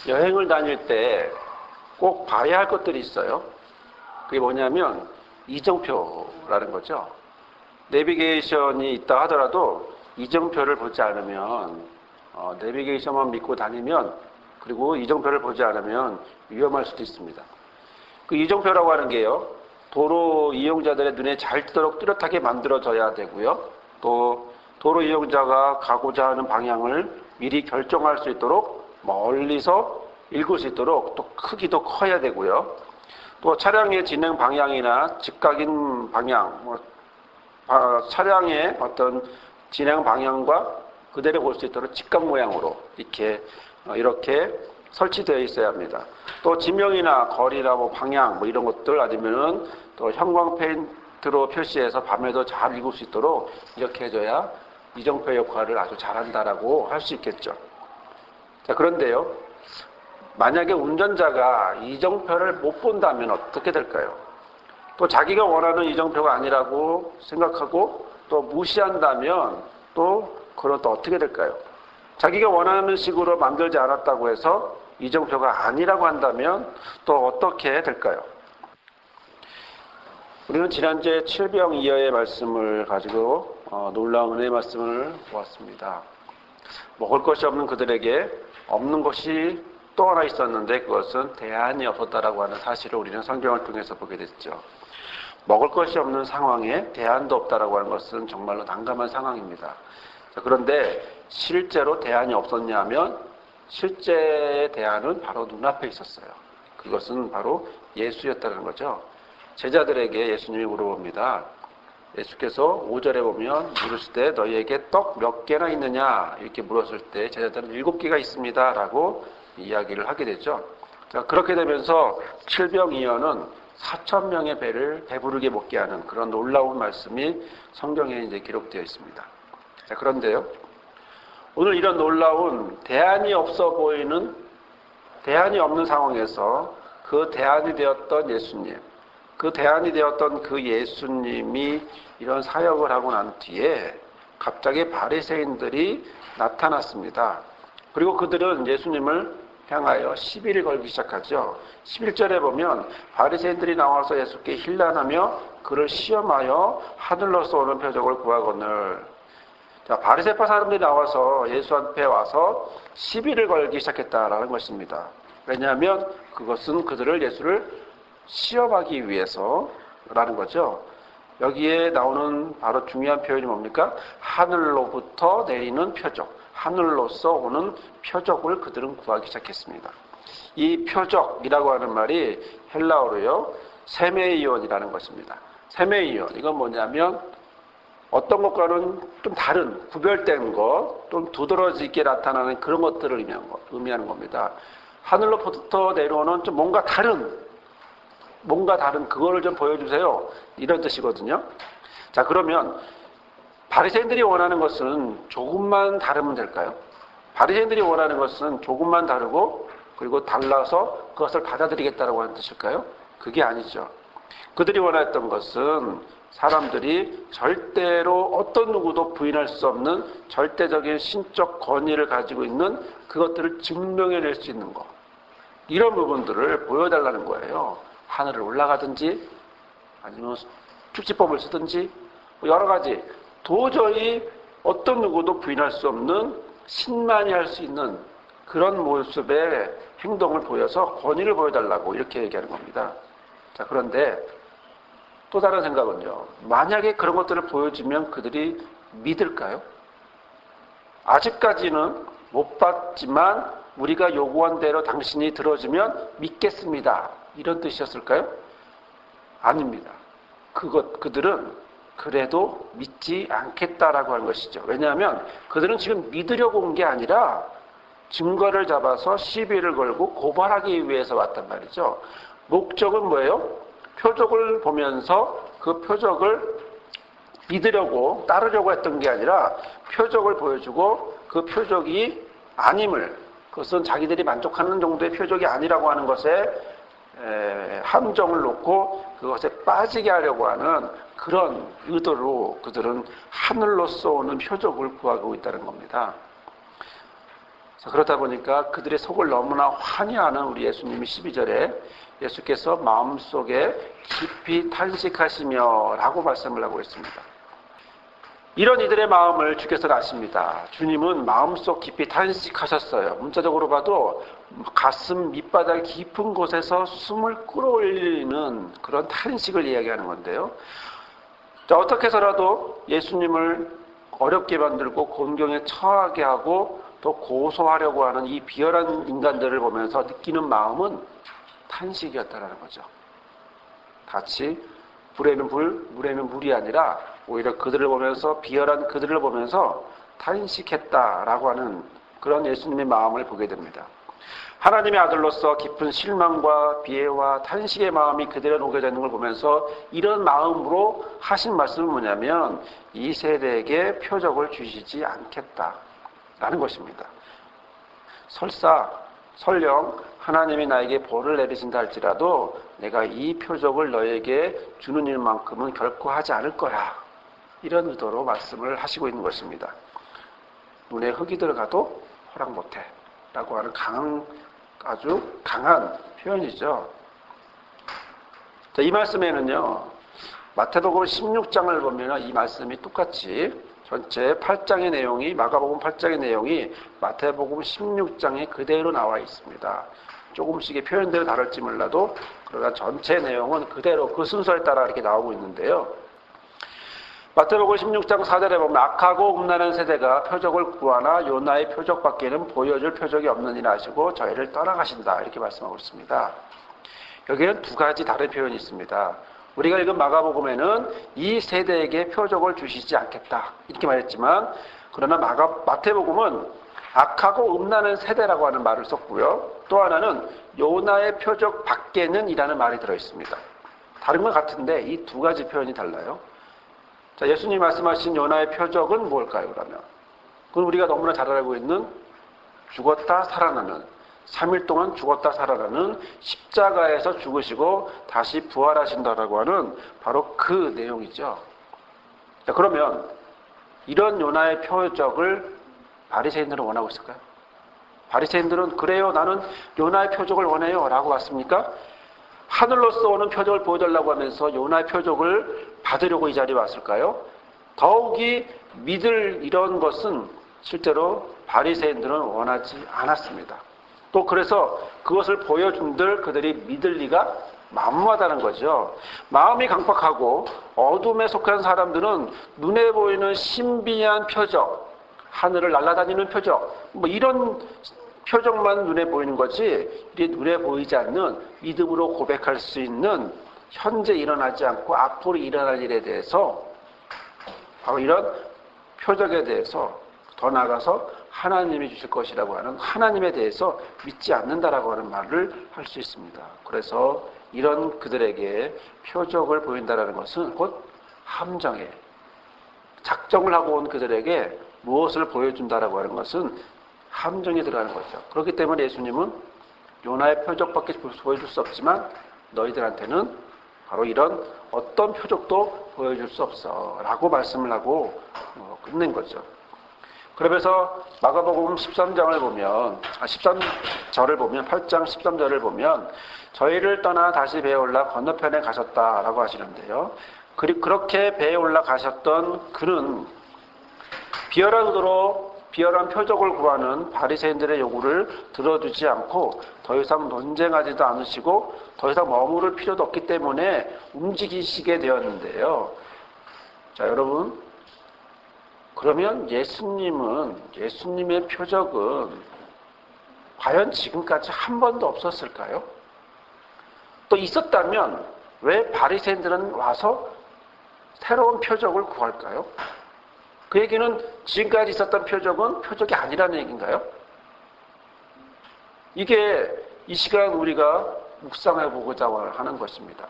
여행을 다닐 때 꼭 봐야 할 것들이 있어요. 그게 뭐냐면 이정표라는 거죠. 내비게이션이 있다 하더라도 이정표를 보지 않으면 내비게이션만 믿고 다니면, 그리고 이정표를 보지 않으면 위험할 수도 있습니다. 그 이정표라고 하는 게요, 도로 이용자들의 눈에 잘 띄도록 뚜렷하게 만들어져야 되고요. 또 도로 이용자가 가고자 하는 방향을 미리 결정할 수 있도록 멀리서 읽을 수 있도록 또 크기도 커야 되고요. 또 차량의 진행 방향이나 직각인 방향, 차량의 어떤 진행 방향과 그대로 볼 수 있도록 직각 모양으로 이렇게 설치되어 있어야 합니다. 또 지명이나 거리나 방향 이런 것들, 아니면은 또 형광 페인트로 표시해서 밤에도 잘 읽을 수 있도록 이렇게 해줘야 이정표 역할을 아주 잘한다라고 할 수 있겠죠. 자, 그런데요, 만약에 운전자가 이정표를 못 본다면 어떻게 될까요? 또 자기가 원하는 이정표가 아니라고 생각하고 또 무시한다면 그건 또 어떻게 될까요? 자기가 원하는 식으로 만들지 않았다고 해서 이정표가 아니라고 한다면 또 어떻게 될까요? 우리는 지난주에 칠병이어의 말씀을 가지고 놀라운 은혜의 말씀을 보았습니다. 먹을 것이 없는 그들에게 없는 것이 또 하나 있었는데 그것은 대안이 없었다라고 하는 사실을 우리는 성경을 통해서 보게 됐죠. 먹을 것이 없는 상황에 대안도 없다라고 하는 것은 정말로 난감한 상황입니다. 자, 그런데 실제로 대안이 없었냐 하면 실제의 대안은 바로 눈앞에 있었어요. 그것은 바로 예수였다는 거죠. 제자들에게 예수님이 물어봅니다. 예수께서 5절에 보면 물으시되 너희에게 떡 몇 개나 있느냐 이렇게 물었을 때 제자들은 7개가 있습니다 라고 이야기를 하게 되죠. 자, 그렇게 되면서 칠병이어는 4,000명의 배를 배부르게 먹게 하는 그런 놀라운 말씀이 성경에 이제 기록되어 있습니다. 자, 그런데요, 오늘 이런 놀라운 대안이 없는 상황에서 그 대안이 되었던 예수님, 그 대안이 되었던 그 예수님이 이런 사역을 하고 난 뒤에 갑자기 바리새인들이 나타났습니다. 그리고 그들은 예수님을 향하여 시비를 걸기 시작하죠. 11절에 보면 바리새인들이 나와서 예수께 힐난하며 그를 시험하여 하늘로서 오는 표적을 구하거늘. 자, 바리새파 사람들이 나와서 예수한테 와서 시비를 걸기 시작했다라는 것입니다. 왜냐하면 그것은 예수를 시험하기 위해서라는 거죠. 여기에 나오는 바로 중요한 표현이 뭡니까? 하늘로부터 내리는 표적, 하늘로서 오는 표적을 그들은 구하기 시작했습니다. 이 표적이라고 하는 말이 헬라어로요, 세메이온이라는 것입니다. 세메이온, 이건 뭐냐면 어떤 것과는 좀 다른, 구별된 것, 좀 두드러지게 나타나는 그런 것들을 의미하는 겁니다. 하늘로부터 내려오는 좀 뭔가 다른 그거를 좀 보여주세요, 이런 뜻이거든요. 자, 그러면 바리새인들이 원하는 것은 조금만 다르면 될까요? 바리새인들이 원하는 것은 조금만 다르고 그리고 달라서 그것을 받아들이겠다라고 하는 뜻일까요? 그게 아니죠. 그들이 원했던 것은 사람들이 절대로 어떤 누구도 부인할 수 없는 절대적인 신적 권위를 가지고 있는 그것들을 증명해낼 수 있는 것, 이런 부분들을 보여달라는 거예요. 하늘을 올라가든지 아니면 축지법을 쓰든지 여러 가지 도저히 어떤 누구도 부인할 수 없는 신만이 할 수 있는 그런 모습의 행동을 보여서 권위를 보여달라고 이렇게 얘기하는 겁니다. 자, 그런데 또 다른 생각은요, 만약에 그런 것들을 보여주면 그들이 믿을까요? 아직까지는 못 봤지만 우리가 요구한 대로 당신이 들어주면 믿겠습니다, 이런 뜻이었을까요? 아닙니다. 그들은 그래도 믿지 않겠다라고 하는 것이죠. 왜냐하면 그들은 지금 믿으려고 온 게 아니라 증거를 잡아서 시비를 걸고 고발하기 위해서 왔단 말이죠. 목적은 뭐예요? 표적을 보면서 그 표적을 믿으려고, 따르려고 했던 게 아니라 표적을 보여주고 그 표적이 아님을, 그것은 자기들이 만족하는 정도의 표적이 아니라고 하는 것에 함정을 놓고 그것에 빠지게 하려고 하는 그런 의도로 그들은 하늘로서 오는 표적을 구하고 있다는 겁니다. 그러다 보니까 그들의 속을 너무나 환희하는 우리 예수님이 12절에 예수께서 마음속에 깊이 탄식하시며 라고 말씀을 하고 있습니다. 이런 이들의 마음을 주께서 아십니다. 주님은 마음속 깊이 탄식하셨어요. 문자적으로 봐도 가슴 밑바닥 깊은 곳에서 숨을 끌어올리는 그런 탄식을 이야기하는 건데요. 자, 어떻게 해서라도 예수님을 어렵게 만들고 곤경에 처하게 하고 또 고소하려고 하는 이 비열한 인간들을 보면서 느끼는 마음은 탄식이었다는 거죠. 같이 불에는 불, 물에는 물이 아니라 오히려 그들을 보면서 비열한 그들을 보면서 탄식했다라고 하는 그런 예수님의 마음을 보게 됩니다. 하나님의 아들로서 깊은 실망과 비애와 탄식의 마음이 그들에 녹여져 있는 걸 보면서 이런 마음으로 하신 말씀은 뭐냐면 이 세대에게 표적을 주시지 않겠다라는 것입니다. 설령 하나님이 나에게 벌을 내리신다 할지라도 내가 이 표적을 너에게 주는 일만큼은 결코 하지 않을 거야. 이런 의도로 말씀을 하시고 있는 것입니다. 눈에 흙이 들어가도 허락 못해 라고 하는 아주 강한 표현이죠. 자, 이 말씀에는요, 마태복음 16장을 보면 이 말씀이 똑같이 전체 8장의 내용이, 마가복음 8장의 내용이 마태복음 16장에 그대로 나와 있습니다. 조금씩의 표현대로 다를지 몰라도 그러나 전체 내용은 그대로 그 순서에 따라 이렇게 나오고 있는데요. 마태복음 16장 4절에 보면 악하고 음란한 세대가 표적을 구하나 요나의 표적밖에는 보여줄 표적이 없느니라 하시고 저희를 떠나가신다 이렇게 말씀하고 있습니다. 여기에는 두 가지 다른 표현이 있습니다. 우리가 읽은 마가복음에는 이 세대에게 표적을 주시지 않겠다 이렇게 말했지만 그러나 마태복음은 악하고 음란한 세대라고 하는 말을 썼고요. 또 하나는 요나의 표적 밖에는 이라는 말이 들어있습니다. 다른 건 같은데 이 두 가지 표현이 달라요. 자, 예수님이 말씀하신 요나의 표적은 뭘까요, 그러면? 그건 우리가 너무나 잘 알고 있는 죽었다 살아나는, 3일 동안 죽었다 살아나는 십자가에서 죽으시고 다시 부활하신다라고 하는 바로 그 내용이죠. 자, 그러면 이런 요나의 표적을 바리새인들은 원하고 있을까요? 바리새인들은 그래요, 나는 요나의 표적을 원해요 라고 왔습니까? 하늘로서 오는 표적을 보여달라고 하면서 요나의 표적을 받으려고 이 자리에 왔을까요? 더욱이 믿을 이런 것은 실제로 바리새인들은 원하지 않았습니다. 또 그래서 그것을 보여준들 그들이 믿을 리가 만무하다는 거죠. 마음이 강팍하고 어둠에 속한 사람들은 눈에 보이는 신비한 표적, 하늘을 날아다니는 표적, 뭐 이런 표적만 눈에 보이는 거지 이게 눈에 보이지 않는 믿음으로 고백할 수 있는 현재 일어나지 않고 앞으로 일어날 일에 대해서 바로 이런 표적에 대해서 더 나아가서 하나님이 주실 것이라고 하는 하나님에 대해서 믿지 않는다라고 하는 말을 할 수 있습니다. 그래서 이런 그들에게 표적을 보인다라는 것은 곧 함정에 작정을 하고 온 그들에게 무엇을 보여준다라고 하는 것은 함정에 들어가는 거죠. 그렇기 때문에 예수님은 요나의 표적밖에 보여줄 수 없지만 너희들한테는 바로 이런 어떤 표적도 보여줄 수 없어 라고 말씀을 하고 끝낸 거죠. 그러면서 마가복음 13장을 보면 13절을 보면 8장 13절을 보면 저희를 떠나 다시 배에 올라 건너편에 가셨다라고 하시는데요. 그렇게 배에 올라가셨던 그는 비열한 의도로 비열한 표적을 구하는 바리새인들의 요구를 들어주지 않고 더 이상 논쟁하지도 않으시고 더 이상 머무를 필요도 없기 때문에 움직이시게 되었는데요. 자, 여러분, 그러면 예수님의 표적은 과연 지금까지 한 번도 없었을까요? 또 있었다면 왜 바리새인들은 와서 새로운 표적을 구할까요? 그 얘기는 지금까지 있었던 표적은 표적이 아니라는 얘기인가요? 이게 이 시간 우리가 묵상해 보고자 하는 것입니다.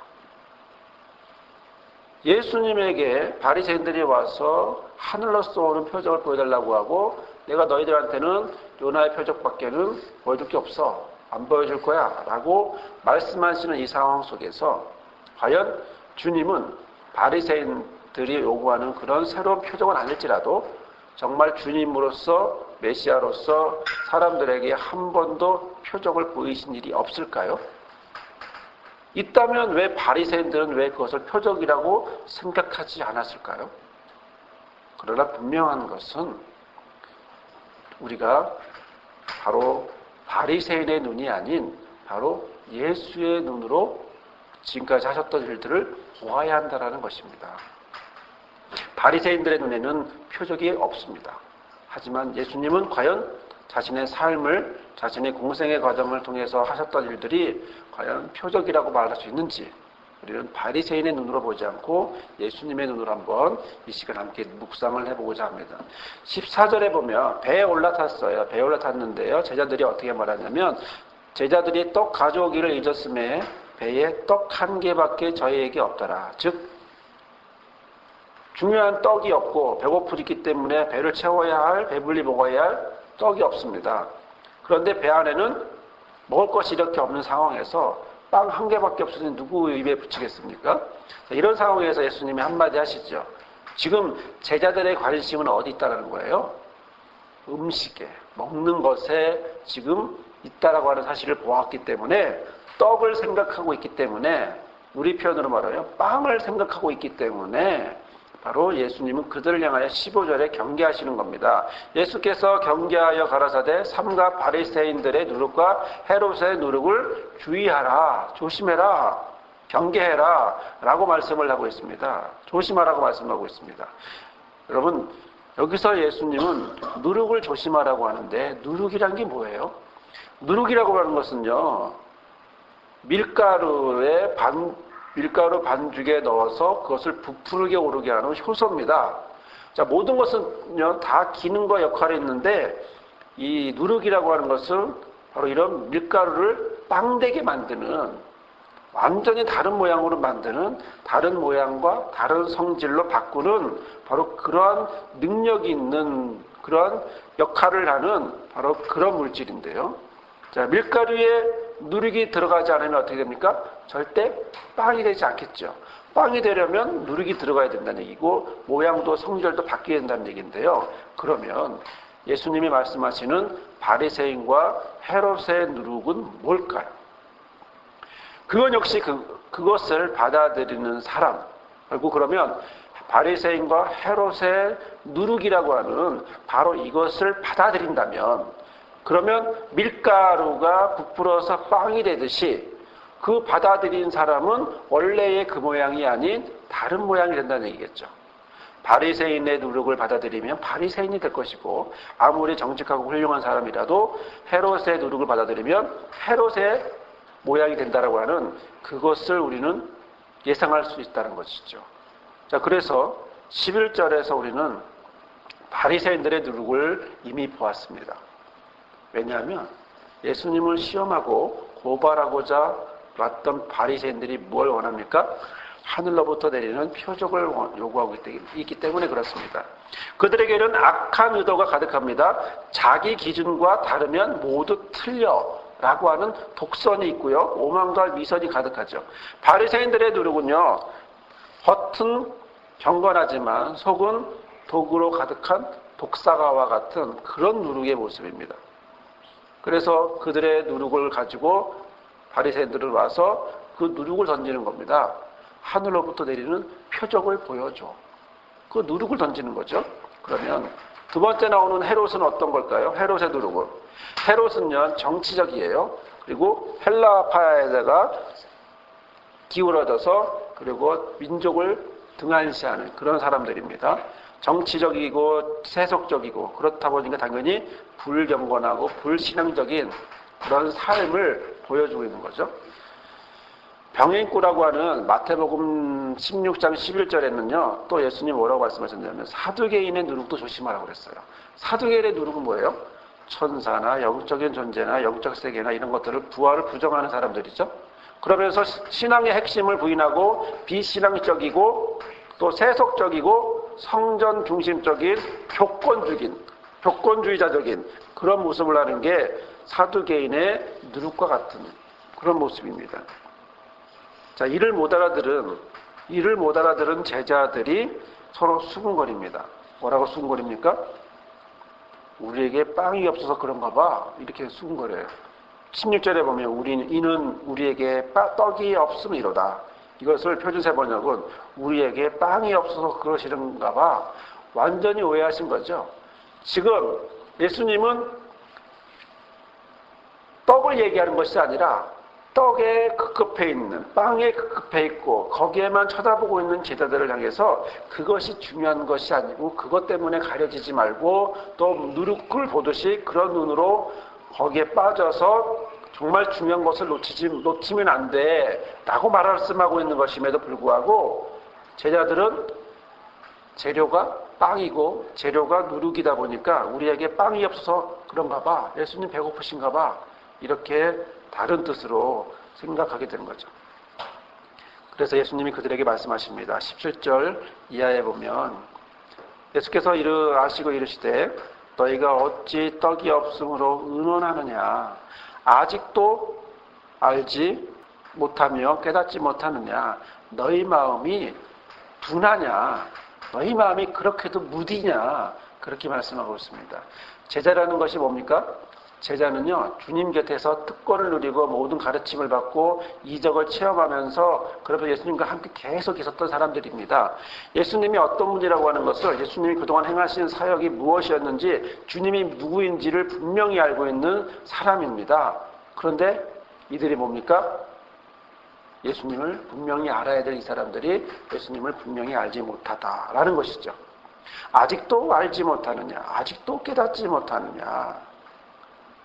예수님에게 바리새인들이 와서 하늘로서 오는 표적을 보여달라고 하고 내가 너희들한테는 요나의 표적밖에는 보여줄 게 없어. 안 보여줄 거야. 라고 말씀하시는 이 상황 속에서 과연 주님은 바리새인들이 요구하는 그런 새로운 표적은 아닐지라도 정말 주님으로서 메시아로서 사람들에게 한 번도 표적을 보이신 일이 없을까요? 있다면 왜 바리새인들은 왜 그것을 표적이라고 생각하지 않았을까요? 그러나 분명한 것은 우리가 바로 바리새인의 눈이 아닌 바로 예수의 눈으로 지금까지 하셨던 일들을 보아야 한다는 것입니다. 바리새인들의 눈에는 표적이 없습니다. 하지만 예수님은 과연 자신의 삶을, 자신의 공생의 과정을 통해서 하셨던 일들이 과연 표적이라고 말할 수 있는지 우리는 바리새인의 눈으로 보지 않고 예수님의 눈으로 한번 이 시간 함께 묵상을 해보고자 합니다. 14절에 보면 배에 올라탔어요. 배에 올라탔는데요. 제자들이 어떻게 말하냐면 제자들이 떡 가져오기를 잊었음에 배에 떡 한 개밖에 저희에게 없더라. 즉 중요한 떡이 없고 배고프기 때문에 배를 채워야 할, 배불리 먹어야 할 떡이 없습니다. 그런데 배 안에는 먹을 것이 이렇게 없는 상황에서 빵 한 개밖에 없으니 누구 입에 붙이겠습니까? 이런 상황에서 예수님이 한마디 하시죠. 지금 제자들의 관심은 어디 있다는 거예요? 음식에, 먹는 것에 지금 있다라고 하는 사실을 보았기 때문에 떡을 생각하고 있기 때문에 우리 표현으로 말하면 빵을 생각하고 있기 때문에 바로 예수님은 그들을 향하여 15절에 경계하시는 겁니다. 예수께서 경계하여 가라사대 삼가 바리새인들의 누룩과 헤롯의 누룩을 주의하라, 조심해라, 경계해라 라고 말씀을 하고 있습니다. 조심하라고 말씀하고 있습니다. 여러분 여기서 예수님은 누룩을 조심하라고 하는데 누룩이란 게 뭐예요? 누룩이라고 하는 것은요 밀가루 반죽에 넣어서 그것을 부풀게 오르게 하는 효소입니다. 자, 모든 것은요, 다 기능과 역할이 있는데, 이 누룩이라고 하는 것은 바로 이런 밀가루를 빵되게 만드는, 완전히 다른 모양으로 만드는, 다른 모양과 다른 성질로 바꾸는, 바로 그러한 능력이 있는, 그러한 역할을 하는, 바로 그런 물질인데요. 자, 밀가루에 누룩이 들어가지 않으면 어떻게 됩니까? 절대 빵이 되지 않겠죠. 빵이 되려면 누룩이 들어가야 된다는 얘기고 모양도 성질도 바뀌어야 된다는 얘기인데요. 그러면 예수님이 말씀하시는 바리새인과 헤롯의 누룩은 뭘까요? 그건 역시 그것을 받아들이는 사람. 그리고 그러면 바리새인과 헤롯의 누룩이라고 하는 바로 이것을 받아들인다면 그러면 밀가루가 부풀어서 빵이 되듯이 그 받아들인 사람은 원래의 그 모양이 아닌 다른 모양이 된다는 얘기겠죠. 바리새인의 누룩을 받아들이면 바리새인이 될 것이고 아무리 정직하고 훌륭한 사람이라도 헤롯의 누룩을 받아들이면 헤롯의 모양이 된다라고 하는 그것을 우리는 예상할 수 있다는 것이죠. 자, 그래서 11절에서 우리는 바리새인들의 누룩을 이미 보았습니다. 왜냐하면 예수님을 시험하고 고발하고자 왔던 바리새인들이 뭘 원합니까? 하늘로부터 내리는 표적을 요구하고 있기 때문에 그렇습니다. 그들에게는 악한 의도가 가득합니다. 자기 기준과 다르면 모두 틀려 라고 하는 독선이 있고요. 오만과 미선이 가득하죠. 바리새인들의 누룩은요. 겉은 경건하지만 속은 독으로 가득한 독사가와 같은 그런 누룩의 모습입니다. 그래서 그들의 누룩을 가지고 바리새인들은 와서 그 누룩을 던지는 겁니다. 하늘로부터 내리는 표적을 보여줘. 그 누룩을 던지는 거죠. 그러면 두 번째 나오는 헤롯은 어떤 걸까요? 헤롯의 누룩은. 헤롯은요, 정치적이에요. 그리고 헬라파에다가 기울어져서 그리고 민족을 등한시하는 그런 사람들입니다. 정치적이고 세속적이고 그렇다 보니까 당연히 불경건하고 불신앙적인 그런 삶을 보여주고 있는 거죠. 병행꾼이라고 하는 마태복음 16장 11절에는요. 또 예수님 뭐라고 말씀하셨냐면 사두개인의 누룩도 조심하라고 그랬어요. 사두개인의 누룩은 뭐예요? 천사나 영적인 존재나 영적 세계나 이런 것들을 부활을 부정하는 사람들이죠. 그러면서 신앙의 핵심을 부인하고 비신앙적이고 또 세속적이고 성전 중심적인 조건주의자적인 그런 모습을 하는 게 사두개인의 누룩과 같은 그런 모습입니다. 자, 이를 못 알아들은 제자들이 서로 수군거립니다. 뭐라고 수군거립니까? 우리에게 빵이 없어서 그런가 봐. 이렇게 수군거려요. 16절에 보면 이는 우리에게 떡이 없음이로다. 이것을 표준세 번역은 우리에게 빵이 없어서 그러시는가 봐. 완전히 오해하신 거죠. 지금 예수님은 떡을 얘기하는 것이 아니라 떡에 급급해 있는, 빵에 급급해 있고 거기에만 쳐다보고 있는 제자들을 향해서 그것이 중요한 것이 아니고 그것 때문에 가려지지 말고 또 누룩을 보듯이 그런 눈으로 거기에 빠져서 정말 중요한 것을 놓치면 안 돼 라고 말씀하고 있는 것임에도 불구하고 제자들은 재료가 빵이고 재료가 누룩이다 보니까 우리에게 빵이 없어서 그런가 봐. 예수님 배고프신가 봐. 이렇게 다른 뜻으로 생각하게 되는 거죠. 그래서 예수님이 그들에게 말씀하십니다. 17절 이하에 보면 예수께서 아시고 이르시되 너희가 어찌 떡이 없으므로 의논하느냐. 아직도 알지 못하며 깨닫지 못하느냐. 너희 마음이 둔하냐. 너희 마음이 그렇게도 무디냐. 그렇게 말씀하고 있습니다. 제자라는 것이 뭡니까? 제자는요, 주님 곁에서 특권을 누리고 모든 가르침을 받고 이적을 체험하면서 그러면서 예수님과 함께 계속 있었던 사람들입니다. 예수님이 어떤 분이라고 하는 것을 예수님이 그동안 행하신 사역이 무엇이었는지 주님이 누구인지를 분명히 알고 있는 사람입니다. 그런데 이들이 뭡니까? 예수님을 분명히 알아야 될 이 사람들이 예수님을 분명히 알지 못하다라는 것이죠. 아직도 알지 못하느냐? 아직도 깨닫지 못하느냐?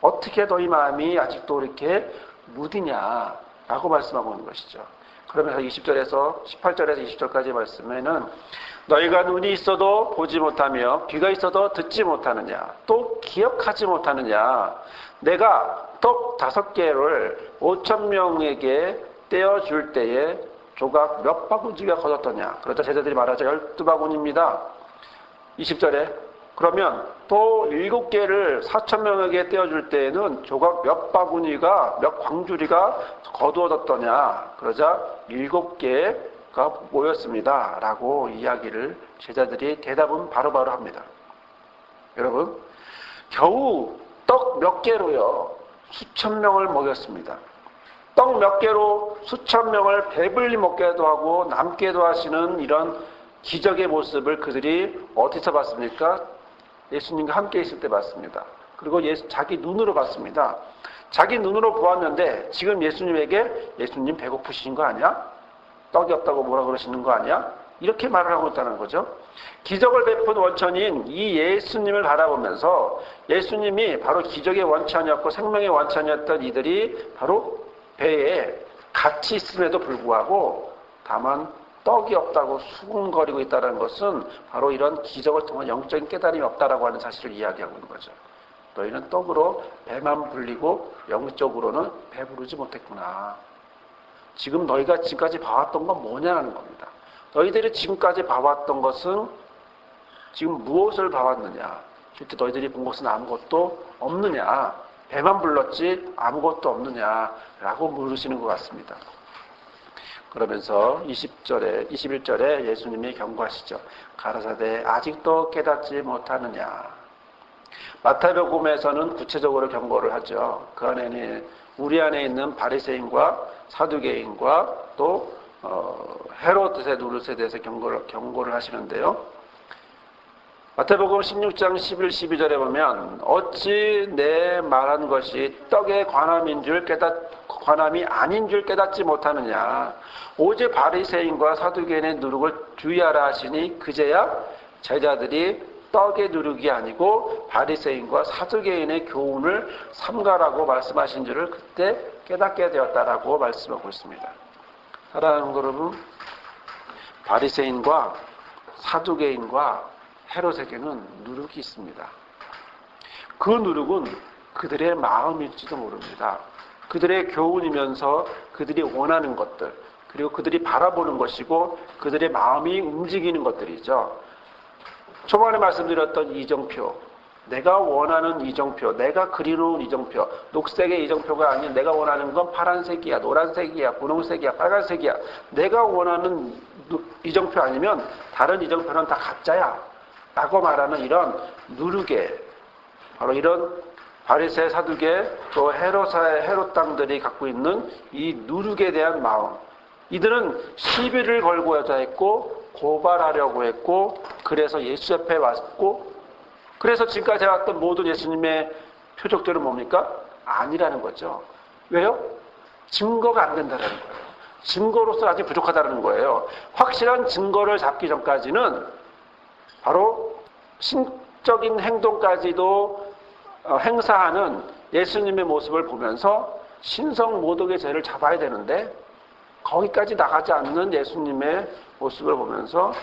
어떻게 너희 마음이 아직도 이렇게 무디냐라고 말씀하고 있는 것이죠. 그러면서 20절에서 18절에서 20절까지 말씀에는 너희가 눈이 있어도 보지 못하며 귀가 있어도 듣지 못하느냐 또 기억하지 못하느냐 내가 떡 5개를 5,000명에게 떼어줄 때에 조각 몇 바구니가 거뒀더냐. 그러자 제자들이 말하죠. 12바구니입니다. 20절에 그러면 또 7개를 4,000명에게 떼어줄 때에는 조각 몇 바구니가 몇 광주리가 거두어졌더냐. 그러자 7개가 모였습니다. 라고 이야기를 제자들이 대답은 바로바로 합니다. 여러분 겨우 떡 몇 개로요 수천 명을 먹였습니다. 떡 몇 개로 수천 명을 배불리 먹게도 하고 남게도 하시는 이런 기적의 모습을 그들이 어디서 봤습니까? 예수님과 함께 있을 때 봤습니다. 그리고 자기 눈으로 봤습니다. 자기 눈으로 보았는데 지금 예수님에게 예수님 배고프신 거 아니야? 떡이 없다고 뭐라 그러시는 거 아니야? 이렇게 말을 하고 있다는 거죠. 기적을 베푼 원천인 이 예수님을 바라보면서 예수님이 바로 기적의 원천이었고 생명의 원천이었던 이들이 바로 배에 같이 있음에도 불구하고 다만 떡이 없다고 수군거리고 있다는 것은 바로 이런 기적을 통한 영적인 깨달음이 없다라고 하는 사실을 이야기하고 있는 거죠. 너희는 떡으로 배만 불리고 영적으로는 배부르지 못했구나. 지금 너희가 지금까지 봐왔던 건 뭐냐는 겁니다. 너희들이 지금까지 봐왔던 것은 지금 무엇을 봐왔느냐. 실제 너희들이 본 것은 아무것도 없느냐. 배만 불렀지 아무것도 없느냐라고 물으시는 것 같습니다. 그러면서 21절에 예수님이 경고하시죠. 가라사대 아직도 깨닫지 못하느냐. 마태복음에서는 구체적으로 경고를 하죠. 그 안에는 우리 안에 있는 바리새인과 사두개인과 또 헤로드세 노릇에 대해서 경고를 하시는데요. 마태복음 16장 11, 12절에 보면 어찌 내 말한 것이 떡의 관함이 아닌 줄 깨닫지 못하느냐. 오직 바리새인과 사두개인의 누룩을 주의하라 하시니 그제야 제자들이 떡의 누룩이 아니고 바리새인과 사두개인의 교훈을 삼가라고 말씀하신 줄을 그때 깨닫게 되었다라고 말씀하고 있습니다. 사랑하는 여러분, 바리새인과 사두개인과 헤롯에게는 누룩이 있습니다. 그 누룩은 그들의 마음일지도 모릅니다. 그들의 교훈이면서 그들이 원하는 것들, 그리고 그들이 바라보는 것이고 그들의 마음이 움직이는 것들이죠. 초반에 말씀드렸던 이정표, 내가 원하는 이정표, 내가 그리놓은 이정표, 녹색의 이정표가 아닌 내가 원하는 건 파란색이야, 노란색이야, 분홍색이야, 빨간색이야. 내가 원하는 이정표 아니면 다른 이정표는 다 가짜야 라고 말하는 이런 누룩의 바로 이런 바리새, 사두개, 또 헤롯 당들이 갖고 있는 이 누룩에 대한 마음. 이들은 시비를 걸고자 했고 고발하려고 했고 그래서 예수 옆에 왔고 그래서 지금까지 해왔던 모든 예수님의 표적들은 뭡니까? 아니라는 거죠. 왜요? 증거가 안 된다는 거예요. 증거로서 아직 부족하다는 거예요. 확실한 증거를 잡기 전까지는 바로 신적인 행동까지도 행사하는 예수님의 모습을 보면서 신성 모독의 죄를 잡아야 되는데 거기까지 나가지 않는 예수님의 모습을 보면서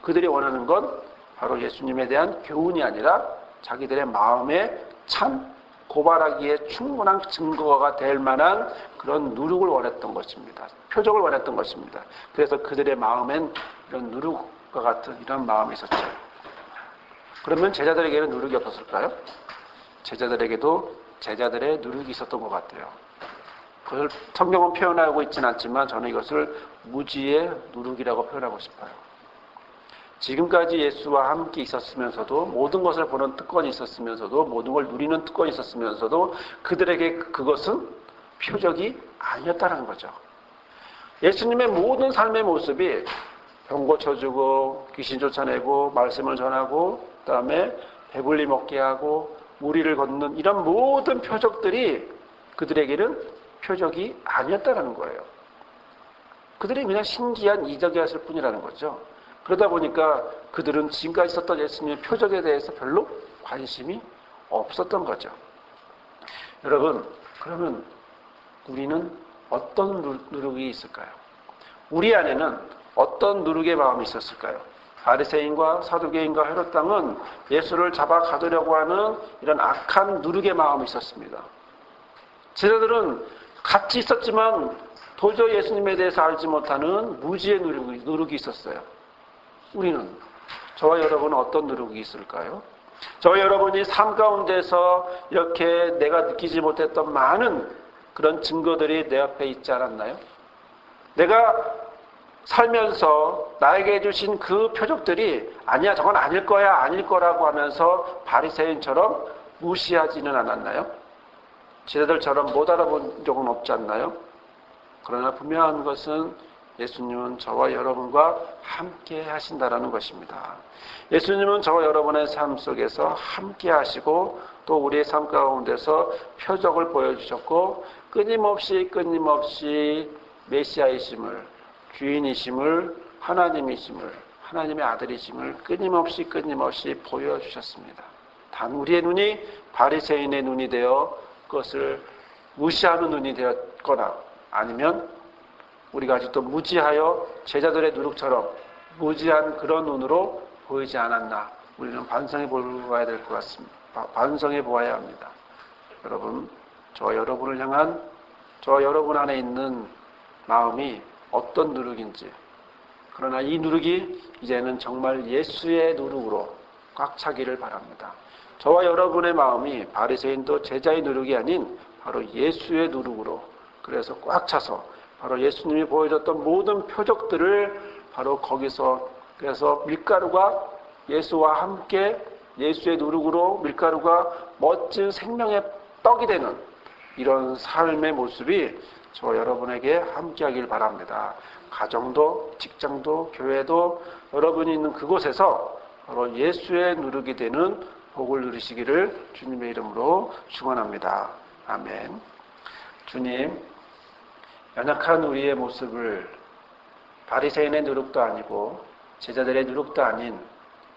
그들이 원하는 건 바로 예수님에 대한 교훈이 아니라 자기들의 마음에 참 고발하기에 충분한 증거가 될 만한 그런 누룩을 원했던 것입니다. 표적을 원했던 것입니다. 그래서 그들의 마음엔 이런 누룩과 같은 이런 마음이 있었죠. 그러면 제자들에게는 누룩이 없었을까요? 제자들에게도 제자들의 누룩이 있었던 것 같아요. 그걸 성경은 표현하고 있지는 않지만 저는 이것을 무지의 누룩이라고 표현하고 싶어요. 지금까지 예수와 함께 있었으면서도 모든 것을 보는 특권이 있었으면서도 모든 걸 누리는 특권이 있었으면서도 그들에게 그것은 표적이 아니었다는 거죠. 예수님의 모든 삶의 모습이 병 고쳐주고 귀신 쫓아내고 말씀을 전하고 그다음에 배불리 먹게 하고 무리를 걷는 이런 모든 표적들이 그들에게는 표적이 아니었다는 거예요. 그들이 그냥 신기한 이적이었을 뿐이라는 거죠. 그러다 보니까 그들은 지금까지 있었던 예수님의 표적에 대해서 별로 관심이 없었던 거죠. 여러분, 그러면 우리는 어떤 누룩이 있을까요? 우리 안에는 어떤 누룩의 마음이 있었을까요? 바리새인과 사두개인과 헤롯 당은 예수를 잡아 가두려고 하는 이런 악한 누룩의 마음이 있었습니다. 제자들은 같이 있었지만 도저히 예수님에 대해서 알지 못하는 무지의 누룩이 있었어요. 우리는, 저와 여러분은 어떤 누룩이 있을까요? 저와 여러분이 삶 가운데서 이렇게 내가 느끼지 못했던 많은 그런 증거들이 내 앞에 있지 않았나요? 내가 살면서 나에게 해주신 그 표적들이 아니야, 저건 아닐 거야, 아닐 거라고 하면서 바리새인처럼 무시하지는 않았나요? 제자들처럼 못 알아본 적은 없지 않나요? 그러나 분명한 것은 예수님은 저와 여러분과 함께 하신다라는 것입니다. 예수님은 저와 여러분의 삶 속에서 함께 하시고 또 우리의 삶 가운데서 표적을 보여주셨고 끊임없이 메시아이심을, 주인이심을, 하나님의 아들이심을 끊임없이 보여주셨습니다. 단 우리의 눈이 바리새인의 눈이 되어 그것을 무시하는 눈이 되었거나 아니면 우리가 아직도 무지하여 제자들의 누룩처럼 무지한 그런 눈으로 보이지 않았나 우리는 반성해 보아야 될 것 같습니다. 반성해 보아야 합니다. 여러분, 저와 여러분을 향한 저와 여러분 안에 있는 마음이 어떤 누룩인지, 그러나 이 누룩이 이제는 정말 예수의 누룩으로 꽉 차기를 바랍니다. 저와 여러분의 마음이 바리새인도 제자의 누룩이 아닌 바로 예수의 누룩으로, 그래서 꽉 차서 바로 예수님이 보여줬던 모든 표적들을 바로 거기서, 그래서 밀가루가 예수와 함께 예수의 누룩으로 밀가루가 멋진 생명의 떡이 되는 이런 삶의 모습이 저 여러분에게 함께하길 바랍니다. 가정도, 직장도, 교회도 여러분이 있는 그곳에서 바로 예수의 누룩이 되는 복을 누리시기를 주님의 이름으로 축원합니다. 아멘. 주님, 연약한 우리의 모습을 바리새인의 누룩도 아니고 제자들의 누룩도 아닌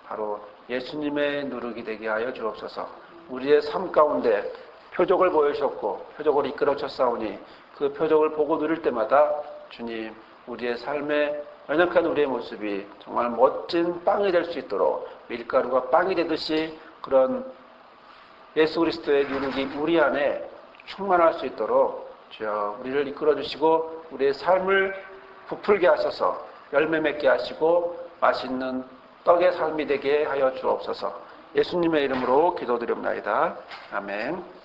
바로 예수님의 누룩이 되게 하여 주옵소서. 우리의 삶 가운데 표적을 보여주셨고 표적을 이끌어 줬사오니 그 표적을 보고 누릴 때마다 주님, 우리의 삶에 연약한 우리의 모습이 정말 멋진 빵이 될 수 있도록 밀가루가 빵이 되듯이 그런 예수 그리스도의 누룩이 우리 안에 충만할 수 있도록 주여 우리를 이끌어 주시고 우리의 삶을 부풀게 하셔서 열매 맺게 하시고 맛있는 떡의 삶이 되게 하여 주옵소서. 예수님의 이름으로 기도드립니다. 아멘.